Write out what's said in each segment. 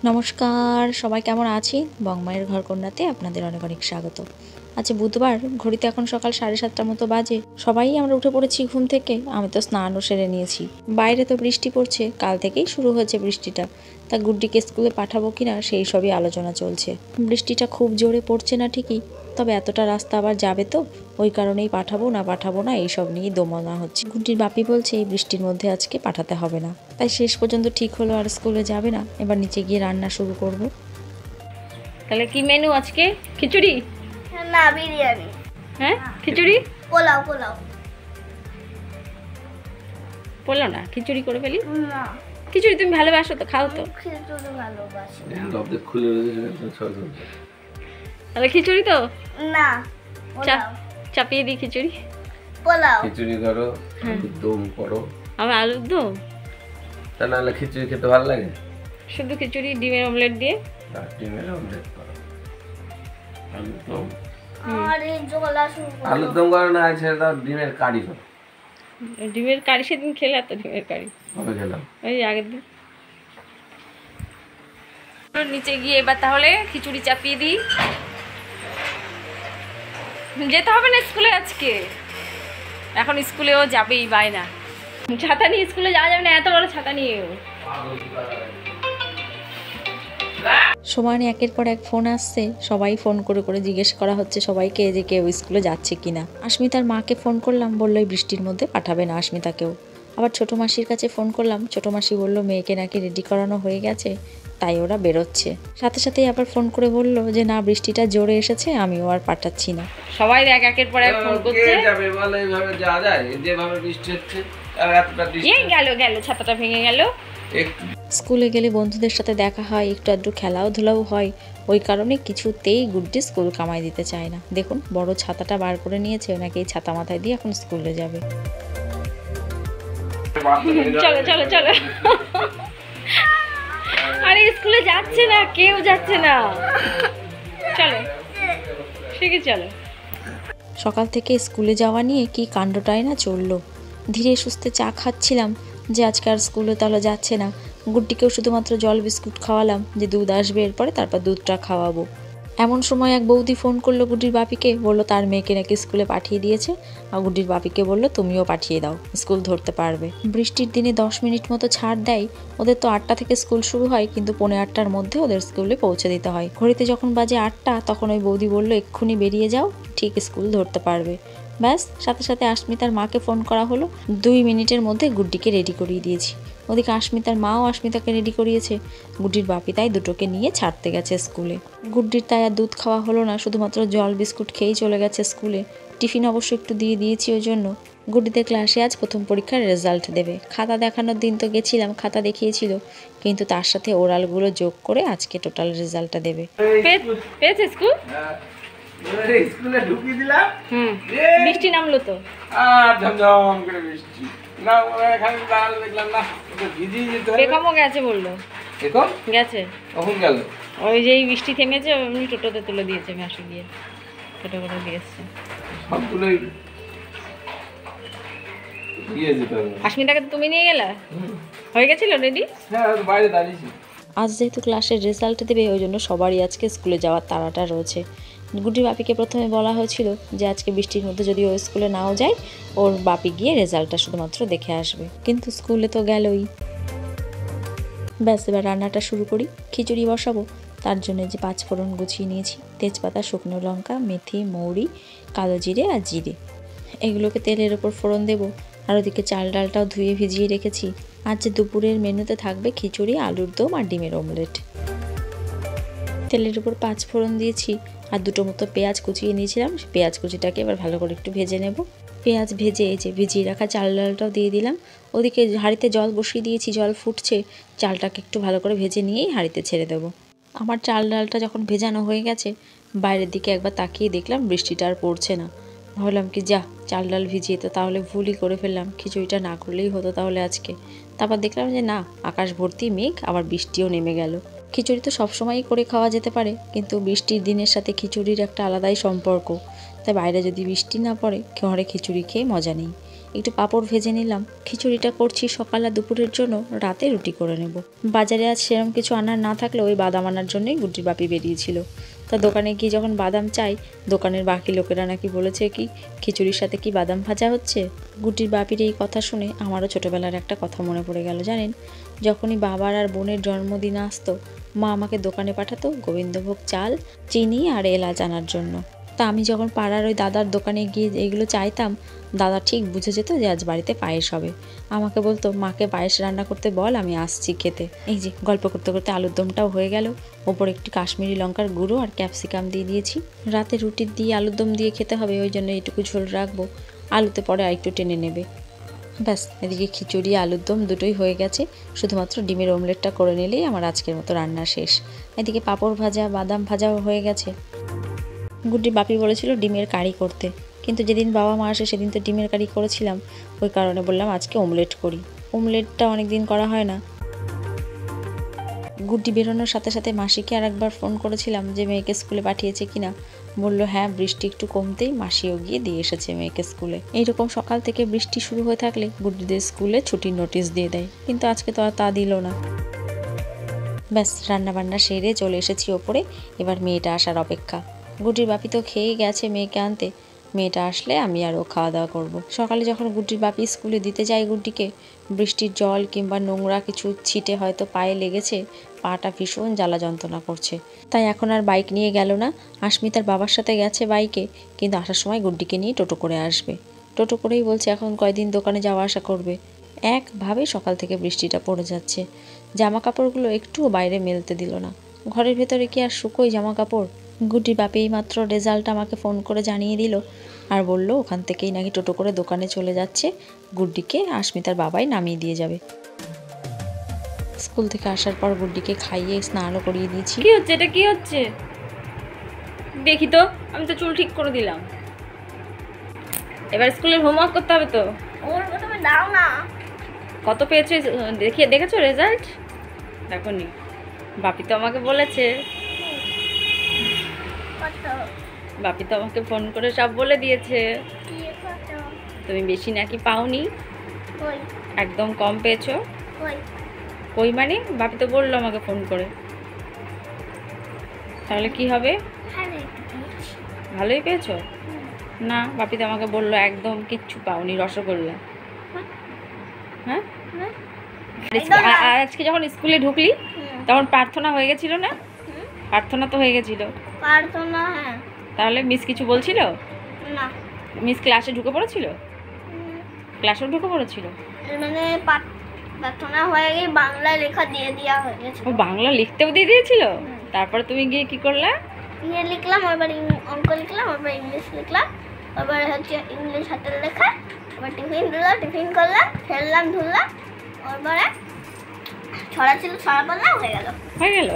নমস্কার, সবাই কেমন আছেন? বংমায়ের ঘরকন্যাতে আপনাদের অনেক অনেক স্বাগত। আচ্ছা বুধবার, ঘড়িতে এখন সকাল 7:30টার মতো বাজে। সবাই আমরা উঠে পড়েছি ঘুম থেকে। আমি তো স্নানও সেরে নিয়েছি। বাইরে তো বৃষ্টি পড়ছে, কাল থেকেই শুরু হয়েছে বৃষ্টিটা। তা গুড্ডিকে স্কুলে পাঠাবো কিনা সেই সবই আলোচনা চলছে। বৃষ্টিটা খুব জোরে পড়ছে না ঠিকই, তবে এতটা রাস্তা আবার যাবে তো, ওই কারণেই পাঠাবো না এইসব নিয়েই দোমনা হচ্ছে। গুড্ডির বাপি বলছে এই বৃষ্টির মধ্যে আজকে পাঠাতে হবে না। তাই শেষ পর্যন্ত ঠিক হলো আর স্কুলে যাবে না, এবার নিচে গিয়ে রান্না শুরু করব। তাহলে কি মেনু আজকে? খিচুড়ি না, বিরিয়ানি। হ্যাঁ, খিচুড়ি পোলাও পোলাও বললো না, খিচুড়ি করে ফেলি। না, খিচুড়ি তুমি ভালোবাসো তো, খাও তো। খিচুড়ি ভালোবাসি। তাহলে খিচুড়ি তো না, পোলাও চাপিয়ে দিই খিচুড়ি। পোলাও খিচুড়ি করো, আলুর দম করো। আবার আলুর দম? তা নাহলে খিচুড়ি খেতে ভালো লাগে? শুধু খিচুড়ি, ডিমের অমলেট দিয়ে। ডিমের অমলেট করো, আলুর দম। আর এই জলা শুরু করো। আলুর দম করো না, সেটা ডিমের কারি করো। ডিমের কারি সেদিন খেলে, তো ডিমের কারি কবে খেলাম? ওই আগের দিন। নিচে গিয়ে এবার তাহলে খিচুড়ি চাপিয়ে দিই। যেতে হবে না স্কুলে আজকে, এখন স্কুলেও যাবেই বায়না। ছাতা নিয়ে স্কুলে যাওয়া যাবে না, এত বড় ছাতা নিয়েও। সময় একের পর এক ফোন আসছে, সবাই ফোন করে করে জিজ্ঞেস করা হচ্ছে সবাইকে যে কেউ স্কুলে যাচ্ছে কিনা। আস্মিতার মাকে ফোন করলাম, বললো এই বৃষ্টির মধ্যে পাঠাবে না আস্মিতাকেও। আবার ছোটো মাসির কাছে ফোন করলাম, ছোটো মাসি বললো মেয়েকে নাকি রেডি করানো হয়ে গেছে, তাই ওরা বেরোচ্ছে। সাথে সাথেই আবার ফোন করে বললো যে না, বৃষ্টিটা জোরে এসেছে, আমিও আর পাঠাচ্ছি না। সবাই একের পর এক ফোন করছে। কে যাবে বলে এইভাবে যাওয়া যায়? যেভাবে বৃষ্টি হচ্ছে আর এতটা বৃষ্টি। এই গেল ছাতাটা ভেঙে গেল। একটু স্কুলে গেলে বন্ধুদের সাথে দেখা হয়, একটু আধটু খেলাও ধুলাও হয়, ওই কারণে কিছুতেই গুড্ডি স্কুল কামাই দিতে চায় না। দেখুন বড় ছাতাটা বার করে নিয়েছে, ওনাকে এই ছাতা মাথায় দিয়ে এখন স্কুলে যাবে। চলো চলো চলো। আরে স্কুলে যাচ্ছে না, কেউ যাচ্ছে না। চলো ঠিকই, চলো। সকাল থেকে স্কুলে যাওয়া নিয়ে কি কাণ্ডটাই না চললো। ধীরে সুস্থে চা খাচ্ছিলাম যে আজকে আর স্কুলে তাহলে যাচ্ছে না। গুড্ডিকেও শুধুমাত্র জল বিস্কুট খাওয়ালাম, যে দুধ আসবে এরপরে, তারপর দুধটা খাওয়াবো। এমন সময় এক বৌদি ফোন করলো গুড্ডির বাপিকে, বললো তার মেয়েকে নাকি স্কুলে পাঠিয়ে দিয়েছে। আর গুড্ডির বাপিকে বললো তুমিও পাঠিয়ে দাও, স্কুল ধরতে পারবে। বৃষ্টির দিনে 10 মিনিট মতো ছাড় দেয়। ওদের তো 8টা থেকে স্কুল শুরু হয়, কিন্তু 8:45-র মধ্যে ওদের স্কুলে পৌঁছে দিতে হয়। ঘড়িতে যখন বাজে 8টা, তখন ওই বৌদি বললো এক্ষুনি বেরিয়ে যাও, ঠিক স্কুল ধরতে পারবে। ব্যাস, সাথে সাথে আস্মিতার মাকে ফোন করা হলো। 2 মিনিটের মধ্যে গুড্ডিকে রেডি করিয়ে দিয়েছি। ওদিকে আস্মিতার মাও আস্মিতাকে রেডি করিয়েছে। গুড্ডির বাপি তাই দুটোকে নিয়ে ছাড়তে গেছে স্কুলে। গুড্ডির তাই আর দুধ খাওয়া হলো না, শুধুমাত্র জল বিস্কুট খেয়েই চলে গেছে স্কুলে। টিফিন অবশ্য একটু দিয়ে দিয়েছি ওই জন্য। গুড্ডিদের ক্লাসে আজ প্রথম পরীক্ষার রেজাল্ট দেবে। খাতা দেখানোর দিন তো গেছিলাম, খাতা দেখিয়েছিল, কিন্তু তার সাথে ওরালগুলো যোগ করে আজকে টোটাল রেজাল্টটা দেবে। পেয়েছে স্কুল? স্কুলে ঢুকিয়ে দিলাম। বৃষ্টি নামলো তো, আর ঝমঝম করে বৃষ্টি। না এখানে দাঁড়ালে দেখলাম না, ভিজিয়ে যেতে হবে। বেকমও গেছে বললো। এখন গেছে, কখন গেল? ওই যে বৃষ্টি থেমেছে এমনি টোটোতে তুলে দিয়েছে, মাসে গিয়ে টোটো করে দিয়ে এসছে। সবগুলোই দিয়ে যেতে হবে। আস্মিতাকে তো তুমি নিয়ে গেলা, হয়ে গেছিল রেডি? হ্যাঁ, বাইরে দাঁড়িয়েছি। আজ যেহেতু ক্লাসের রেজাল্ট দেবে, ওই জন্য সবারই আজকে স্কুলে যাওয়ার তাড়াটা রয়েছে। গুড্ডির বাপিকে প্রথমে বলা হয়েছিল যে আজকে বৃষ্টির মধ্যে যদি ও স্কুলে নাও যায়, ওর বাপি গিয়ে রেজাল্টটা শুধুমাত্র দেখে আসবে, কিন্তু স্কুলে তো গেলই। ব্যাস, এবার রান্নাটা শুরু করি। খিচুড়ি বসাবো, তার জন্য যে 5 ফোড়ন গুছিয়ে নিয়েছি, তেজপাতা, শুকনো লঙ্কা, মেথি, মৌরি, কালো জিরে আর জিরে, এগুলোকে তেলের ওপর ফোড়ন দেবো। আর ওদিকে চাল ডালটাও ধুয়ে ভিজিয়ে রেখেছি। আজ যে দুপুরের মেনুতে থাকবে খিচুড়ি, আলুর দম আর ডিমের অমলেট। তেলের উপর 5 ফোড়ন দিয়েছি, আর 2টো মতো পেঁয়াজ কুচিয়ে নিয়েছিলাম। পেঁয়াজ কুচিটাকে এবার ভালো করে একটু ভেজে নেব। পেঁয়াজ ভেজে এই যে ভিজিয়ে রাখা চাল ডালটাও দিয়ে দিলাম। ওদিকে হাঁড়িতে জল বসিয়ে দিয়েছি, জল ফুটছে। চালটাকে একটু ভালো করে ভেজে নিয়েই হাঁড়িতে ছেড়ে দেবো। আমার চাল ডালটা যখন ভেজানো হয়ে গেছে, বাইরের দিকে একবার তাকিয়ে দেখলাম বৃষ্টিটা আর পড়ছে না। ভাবলাম কি যা, চাল ডাল ভিজিয়ে তো তাহলে ভুলই করে ফেললাম, খিচুড়িটা না করলেই হতো তাহলে আজকে। তারপর দেখলাম যে না, আকাশ ভর্তি মেঘ, আবার বৃষ্টিও নেমে গেল। খিচুড়ি তো সবসময়ই করে খাওয়া যেতে পারে, কিন্তু বৃষ্টির দিনের সাথে খিচুড়ির একটা আলাদাই সম্পর্ক। তাই বাইরে যদি বৃষ্টি না পড়ে, ঘরে খিচুড়ি খেয়ে মজা নেই। একটু পাঁপড় ভেজে নিলাম। খিচুড়িটা করছি সকাল আর দুপুরের জন্য, রাতে রুটি করে নেব। বাজারে আজ সেরকম কিছু আনার না থাকলে ওই বাদাম আনার জন্যই গুড্ডির বাপি বেরিয়েছিল। তা দোকানে গিয়ে যখন বাদাম চাই, দোকানের বাকি লোকেরা নাকি বলেছে কি খিচুড়ির সাথে কি বাদাম ভাজা হচ্ছে। গুড্ডির বাপির এই কথা শুনে আমারও ছোটোবেলার একটা কথা মনে পড়ে গেল। জানেন, যখনই বাবার আর বোনের জন্মদিন আসতো, মা আমাকে দোকানে পাঠাতো গোবিন্দভোগ চাল, চিনি আর এলাচ আনার জন্য। তা আমি যখন পাড়ার ওই দাদার দোকানে গিয়ে এগুলো চাইতাম, দাদা ঠিক বুঝে যেত যে আজ বাড়িতে পায়েস হবে। আমাকে বলতো, মাকে পায়েস রান্না করতে বল, আমি আসছি খেতে। এই যে গল্প করতে করতে আলুর দমটাও হয়ে গেল। ওপর একটু কাশ্মীরি লঙ্কার গুঁড়ো আর ক্যাপসিকাম দিয়ে দিয়েছি। রাতে রুটি দিয়ে আলুর দম দিয়ে খেতে হবে, ওই জন্য এইটুকু ঝোল রাখবো, আলুতে পরে আরেকটু টেনে নেবে। ব্যাস, এদিকে খিচুড়ি আলুর দম দুটোই হয়ে গেছে। শুধুমাত্র ডিমের অমলেটটা করে নিলেই আমার আজকের মতো রান্না শেষ। এদিকে পাঁপড় ভাজা, বাদাম ভাজাও হয়ে গেছে। গুড্ডির বাপি বলেছিল ডিমের কারি করতে, কিন্তু যেদিন বাবা মা আসে সেদিন তো ডিমের কারি করেছিলাম। ওই কারণে বললাম আজকে অমলেট করি। অমলেটটা অনেক দিন করা হয় না। গুড্ডি বেরোনোর সাথে সাথে মাসিকে আর একবার ফোন করেছিলাম যে মেয়েকে স্কুলে পাঠিয়েছে কিনা। বলল হ্যাঁ, বৃষ্টি একটু কমতেই মাসিও গিয়ে দিয়ে এসেছে মেয়েকে স্কুলে। এইরকম সকাল থেকে বৃষ্টি শুরু হয়ে থাকলে গুড্ডিদের স্কুলে ছুটির নোটিশ দিয়ে দেয়, কিন্তু আজকে তো আর তা দিল না। ব্যাস, রান্নাবান্না সেরে চলে এসেছি ওপরে। এবার মেয়েটা আসার অপেক্ষা। গুড্ডির বাপি তো খেয়ে গেছে মেয়েকে আনতে। মেয়েটা আসলে আমি আর ও খাওয়া দাওয়া করবো। সকালে যখন গুড্ডির বাপি স্কুলে দিতে যায় গুড্ডিকে, বৃষ্টির জল কিংবা নোংরা কিছু ছিটে হয়তো পায়ে লেগেছে, পাটা ভীষণ জ্বালা যন্ত্রণা করছে। তাই এখন আর বাইক নিয়ে গেল না। আস্মিতার বাবার সাথে গেছে বাইকে, কিন্তু আসার সময় গুড্ডিকে নিয়ে টোটো করে আসবে। টোটো করেই বলছে এখন কয়দিন দোকানে যাওয়া আসা করবে। একভাবে সকাল থেকে বৃষ্টিটা পড়ে যাচ্ছে। জামা কাপড়গুলো একটুও বাইরে মেলতে দিল না। ঘরের ভেতরে কি আর শুকোয় জামা কাপড়? গুড্ডির বাপি মাত্র রেজাল্ট আমাকে ফোন করে জানিয়ে দিল, আর বলল ওখান থেকেই নাকি টোটো করে দোকানে চলে যাচ্ছে। গুড্ডিকে আস্মিতার বাবাই নামিয়ে দিয়ে যাবে। স্কুল থেকে আসার পর গুড্ডিকে খাইয়ে স্নানও করিয়ে দিয়েছি। কি হচ্ছে এটা, কি হচ্ছে দেখি তো। আমি তো চুল ঠিক করে দিলাম। এবার স্কুলের হোমওয়ার্ক করতে হবে তো। ওর তুমি দাও না। কত পেয়েছো দেখেছো রেজাল্ট? দেখো নি, বাপি তো আমাকে বলেছে। কত? বাপি তো আমাকে ফোন করে সব বলে দিয়েছে। কি কত? তুমি বেশি নাকি পাওনি, কই একদম কম পেয়েছো। কই? কই মানে? বাপি তো বললো আমাকে ফোন করে। তাহলে কি হবে? হ্যাঁ, ভালোই পেয়েছো? না, বাপি তো আমাকে বললো একদম কিচ্ছু পাওনি, রসগোল্লা। হ্যাঁ, আর আজকে যখন স্কুলে ঢুকলি তখন প্রার্থনা হয়ে গেছিল না? প্রার্থনা তো হয়ে গেছিল। প্রার্থনা? হ্যাঁ। তাহলে মিস কিছু বলছিল না, মিস ক্লাসে ঢুকে পড়েছিল? ক্লাসেও ঢুকে পড়েছিল? মানে প্রার্থনা হয়ে গিয়ে বাংলায় লেখা দিয়ে দেওয়া হয়ে গেছে। ও বাংলা লিখতেও দিয়ে দিয়েছিল? তারপরে তুমি গিয়ে কি করলে? ইয়ে লিখলাম, এবার অঙ্ক লিখলাম, এবার ইংলিশ লিখলাম, এবার হচ্ছে ইংলিশ হাতের লেখা, এবার টিফিন দিলাম, টিফিন করলাম, খেললাম, ধুললাম, এবারে ছড়া ছিল, ছড়া পড়লাম, হয়ে গেল। হয়ে গেল।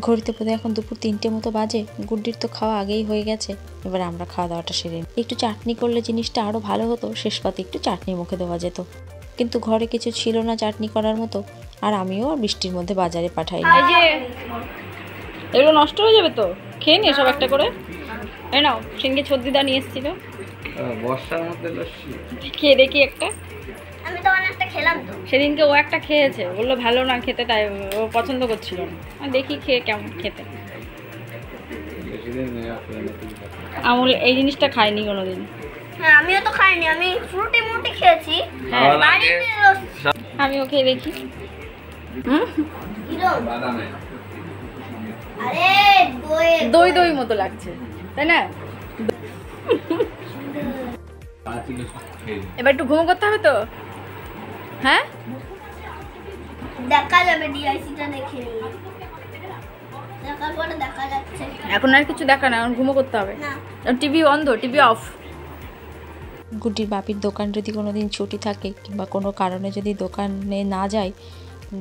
ঘড়িতে বোধহয় এখন দুপুর 3টে মতো বাজে। গুড্ডির তো খাওয়া আগেই হয়ে গেছে। এবার আমরা খাওয়া দাওয়াটা সেরে নিই। একটু চাটনি করলে জিনিসটা আরও ভালো হতো, শেষ পাতে একটু চাটনি মুখে দেওয়া যেত, কিন্তু ঘরে কিছু ছিল না চাটনি করার মতো। আর আমিও আর বৃষ্টির মধ্যে বাজারে পাঠাই। এই যে এগুলো নষ্ট হয়ে যাবে তো, খেয়ে নিয়ে সব একটা করে। এই নাও, সিংহে ছদ্দিদা নিয়ে এসেছিল, বর্ষার মধ্যে লস্যি খেয়ে দেখি একটা। আমি তো অনেকটা খেলাম তো। সেদিনকে ও একটা খেয়েছে, বললো ভালো না খেতে, তাই ও পছন্দ করছিল না। আর দেখি খেয়ে কেমন খেতে। আমুল এই জিনিসটা খাইনি কোনোদিন। হ্যাঁ, আমিও তো খাইনি, আমি ফ্রুটি মুটি খেয়েছি। হ্যাঁ, বাড়িতে আমিও খেয়ে দেখি। বাদামে আরে দই দই মতো লাগছে, তাই না? এবার একটু ঘুমো করতে হবে তো। হ্যাঁ, দেখা যাবে, ডিআইসিটা দেখে নিই, দেখার পরে দেখা যাচ্ছে। এখন আর কিছু দেখা না, এখন ঘুমো করতে হবে। না, টিভি অন তো, টিভি অফ। গুড্ডির বাপির দোকান যদি কোনো দিন ছুটি থাকে কিংবা কোনো কারণে যদি দোকানে না যায়,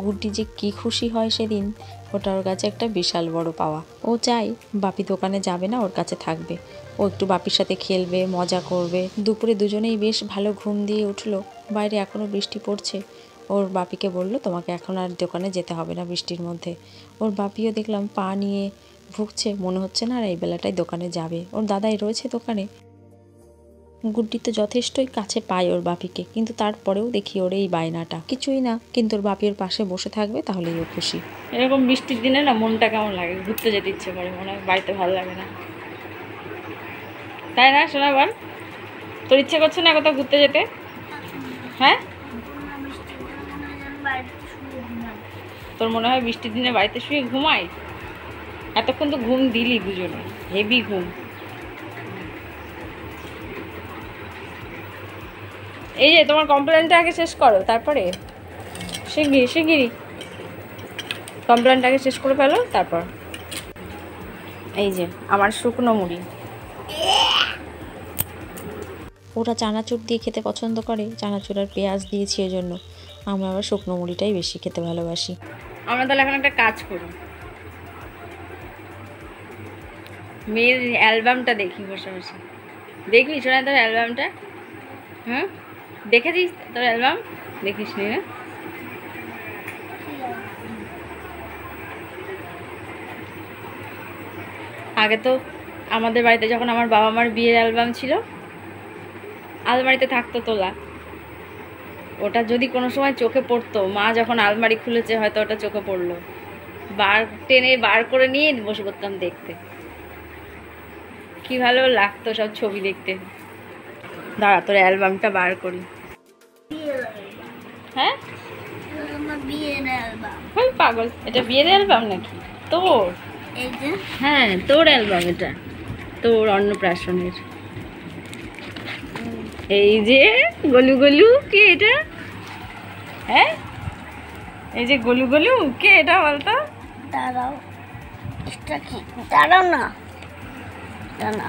গুড্ডি যে কী খুশি হয় সেদিন, ওটা ওর কাছে একটা বিশাল বড় পাওয়া। ও চায় বাপি দোকানে যাবে না, ওর কাছে থাকবে। ও একটু বাপির সাথে খেলবে, মজা করবে। দুপুরে দুজনেই বেশ ভালো ঘুম দিয়ে উঠলো। বাইরে এখনও বৃষ্টি পড়ছে। ওর বাপিকে বলল তোমাকে এখন আর দোকানে যেতে হবে না বৃষ্টির মধ্যে। ওর বাপিও দেখলাম পা নিয়ে ভুগছে, মনে হচ্ছে না আর এই বেলাটায় দোকানে যাবে। ওর দাদাই রয়েছে দোকানে। গুড্ডি তো যথেষ্টই কাছে পায় ওর বাপিকে, কিন্তু তারপরেও দেখি ওর এই বায়নাটা। কিছুই না, কিন্তু ওর বাপি ওর পাশে বসে থাকবে তাহলেই ও খুশি। এরকম বৃষ্টির দিনে না মনটা কেমন লাগে, ঘুরতে যেতে ইচ্ছে করে, মনে হয় বাড়িতে ভালো লাগে না, তাই না শোনা? বল, তোর ইচ্ছে করছে না কোথাও ঘুরতে যেতে? হ্যাঁ, তোর মনে হয় বৃষ্টির দিনে বাড়িতে শুয়ে ঘুমাই? এতক্ষণ তো ঘুম দিলি দুজনে, হেভি ঘুম। এই যে তোমার কমপ্লেনটা আগে শেষ করো, তারপরে শিগগিরি কমপ্লেনটা আগে শেষ করে ফেলো, তারপর। এই যে আমার শুকনো মুড়ি। ওরা চানাচুর দিয়ে খেতে পছন্দ করে, চানাচুর আর পেঁয়াজ দিয়েছি এই জন্য। আমরা আবার শুকনো মুড়িটাই বেশি খেতে ভালোবাসি। আমরা তাহলে এখন একটা কাজ করি, মেয়ের অ্যালবামটা দেখি বসে বসে। দেখবি শোনা তোর অ্যালবামটা? হুম, দেখেছিস তোর অ্যালবাম? দেখিস নি না? আগে তো আমাদের বাড়িতে যখন আমার বাবা মার বিয়ের অ্যালবাম ছিল, আলমারিতে থাকতো তোলা। ওটা যদি কোনো সময় চোখে পড়তো, মা যখন আলমারি খুলেছে হয়তো ওটা চোখে পড়লো, টেনে বার করে নিয়ে বসে পড়তাম দেখতে। কি ভালো লাগতো সব ছবি দেখতে। দাঁড়া তোর অ্যালবামটা বার করি। হ্যাঁ, ওই পাগল, এটা বিয়ের অ্যালবাম নাকি তোর? হ্যাঁ, তোর অ্যালবাম এটা, তোর অন্নপ্রাশনের। এই যে গলু গলু, কে এটা? হ্যাঁ, এই যে গলু গলু, কে এটা বলতো? দাঁড়াও, এটা কি? দাঁড়াও না, দাঁড়া,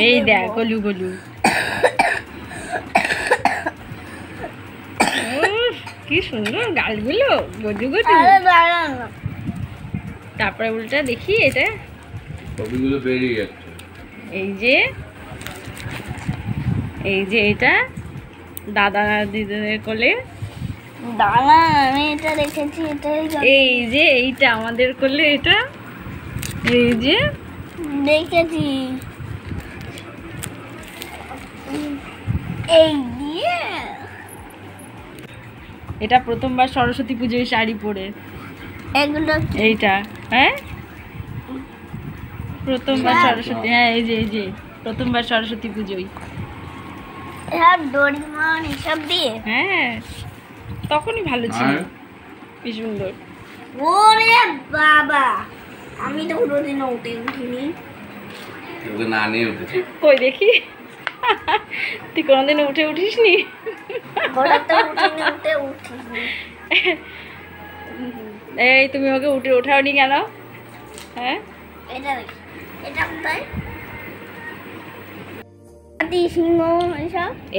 এই দেখ গলু গলু। কি সুন্দর গালগুলো, গলু গলু। দাঁড়াও না, তারপরে উল্টা দেখি, এটা ছবিগুলো বেরিয়ে যাচ্ছে। এই যে এটা দাদা দিদিদের কোলে। দাঁড়া, আমি এটা দেখেছি, এটাই এই যে এইটা আমাদের কোলে, এটা এই যে দেখেছি। এই দিয়ে এটা প্রথমবার সরস্বতী পুজোয় শাড়ি পরে, এগুলো এইটা। হ্যাঁ, প্রথমবার সরস্বতী, হ্যাঁ এই যে প্রথমবার সরস্বতী পুজোয়। সব ডোরিমন এসব দিয়ে। হ্যাঁ, তখনই ভালো ছিল, কি সুন্দর। ওরে বাবা, আমি তো কোনোদিনও উঠিনি। তোকে না নিয়ে উঠেছি। কই দেখি, তুই কোনোদিন উঠিস নি? এই তুমি ওকে ওঠাওনি কেন? হ্যাঁ,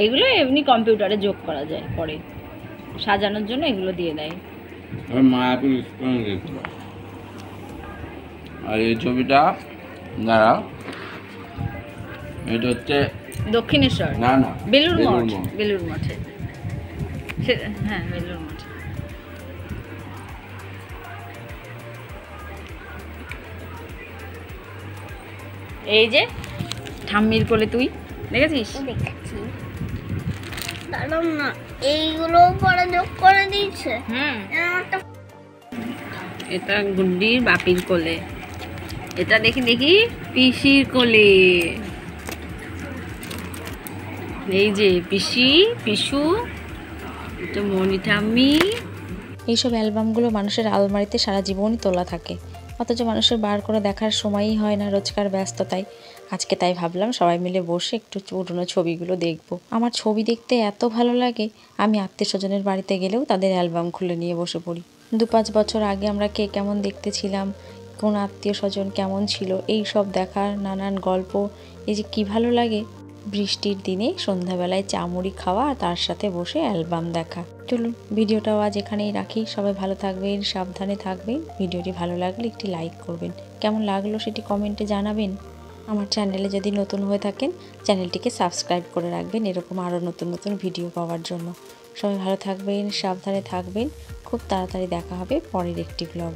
এগুলো এমনি কম্পিউটারে যোগ করা যায়, পরে সাজানোর জন্য এগুলো দিয়ে দেয়। মায়াপুর স্কুলে গেছিল। আর এই ছবিটা দাঁড়াও, এটা হচ্ছে দক্ষিণেশ্বর, না না বেলুড় মঠ। বেলুড় মঠে, হ্যাঁ বেলুড় মঠে। এই যে ঠাম্মির কোলে, তুই দেখেছিস? দেখেছি। দাঁড়াও না, এইগুলো পরে যোগ করে দিয়েছে। হুম, এটা গুড্ডির বাপির কোলে, এটা দেখি পিসির কোলে। এই যে পিসি, পিসু, এটা মনি ঠাম্মি। এইসব অ্যালবামগুলো মানুষের আলমারিতে সারা জীবনই তোলা থাকে, অথচ মানুষের বার করে দেখার সময়ই হয় না রোজকার ব্যস্ততায়। আজকে তাই ভাবলাম সবাই মিলে বসে একটু পুরনো ছবিগুলো দেখব। আমার ছবি দেখতে এত ভালো লাগে, আমি আত্মীয় স্বজনের বাড়িতে গেলেও তাদের অ্যালবাম খুলে নিয়ে বসে পড়ি। 2-5 বছর আগে আমরা কে কেমন দেখতে ছিলাম, কোন আত্মীয় স্বজন কেমন ছিল, এই সব দেখার নানান গল্প, এই যে কী ভালো লাগে। বৃষ্টির দিনে সন্ধ্যাবেলায় চা মুড়ি খাওয়া আর তার সাথে বসে অ্যালবাম দেখা। চলুন ভিডিওটাও আজ এখানেই রাখি। সবাই ভালো থাকবেন, সাবধানে থাকবেন। ভিডিওটি ভালো লাগলে একটি লাইক করবেন, কেমন লাগলো সেটি কমেন্টে জানাবেন। আমার চ্যানেলে যদি নতুন হয়ে থাকেন, চ্যানেলটিকে সাবস্ক্রাইব করে রাখবেন এরকম আরও নতুন নতুন ভিডিও পাওয়ার জন্য। সবাই ভালো থাকবেন, সাবধানে থাকবেন। খুব তাড়াতাড়ি দেখা হবে পরের একটি ব্লগ।